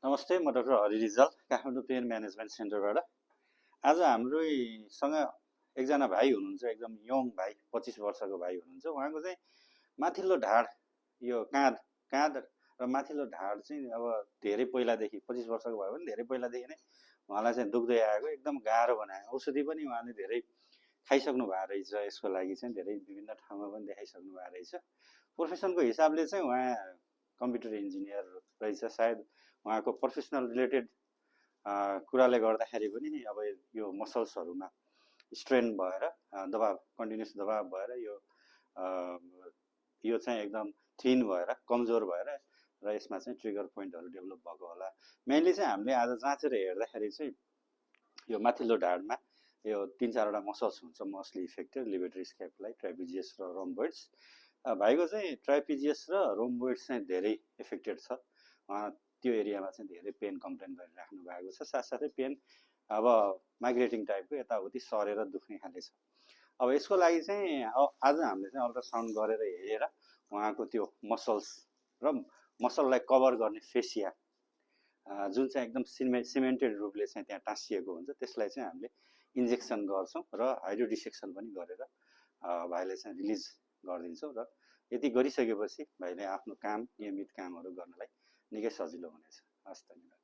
नमस्ते, म doctor Hari Rijal Kathmandu pain management सेन्टरबाट। आज हाम्रोसँग एकजना भाइ हुनुहुन्छ, एकदम यङ भाइ, 25 वर्षको भाइ हुनुहुन्छ। उहाँको चाहिँ माथिल्लो ढाड, यो काँध र माथिल्लो ढाड चाहिँ अब धेरै पहिलादेखि, 25 वर्षको भयो भने धेरै पहिलादेखि नै उहाँलाई चाहिँ दुख्दै आएको, एकदम गाह्रो बनायो। औषधि पनि उहाँले धेरै खाइसक्नु भएको रहेछ, यसको लागि चाहिँ धेरै विभिन्न ठाउँमा पनि देखाइसक्नु भएको रहेछ। प्रोफेसनको हिसाबले चाहिँ उहाँ कम्प्युटर इन्जिनियर रहेछ, सायद उहाँको प्रोफेसनल रिलेटेड कुराले गर्दाखेरि पनि अब यो मसल्सहरूमा स्ट्रेन भएर दबाव, कन्टिन्युस दबाव भएर यो चाहिँ एकदम थिन भएर कमजोर भएर र यसमा चाहिँ ट्रिगर पोइन्टहरू डेभलप भएको होला। मेनली चाहिँ हामीले आज जाँचेर हेर्दाखेरि चाहिँ यो माथिल्लो ढाडमा यो 3-4वटा मसल्स हुन्छ मोस्टली इफेक्टेड, लिभेटरी स्क्यापुलाई, ट्राइपिजियस र रोम्बोइड्स। भाइको चाहिँ ट्राइपिजियस र रोम्बोइड्स चाहिँ धेरै इफेक्टेड छ। त्यो एरियामा चाहिँ धेरै पेन कम्प्लेन गरिराख्नु भएको छ। साथसाथै पेन अब माइग्रेटिङ टाइपको यताउति सरेर दुख्ने खाले छ। अब यसको लागि चाहिँ आज हामीले चाहिँ अल्ट्रासाउन्ड गरेर हेरेर उहाँको त्यो मसल्स र मसललाई कभर गर्ने फेसिया जुन चाहिँ एकदम सिमेन्टेड रूपले चाहिँ त्यहाँ टाँसिएको हुन्छ, त्यसलाई चाहिँ हामीले इन्जेक्सन गर्छौँ र हाइड्रो डिसेक्सन पनि गरेर भाइले चाहिँ रिलिज गरिदिन्छौँ। र यति गरिसकेपछि भाइले आफ्नो काम, नियमित कामहरू गर्नलाई निकै सजिलो हुनेछ। हस्, धन्यवाद।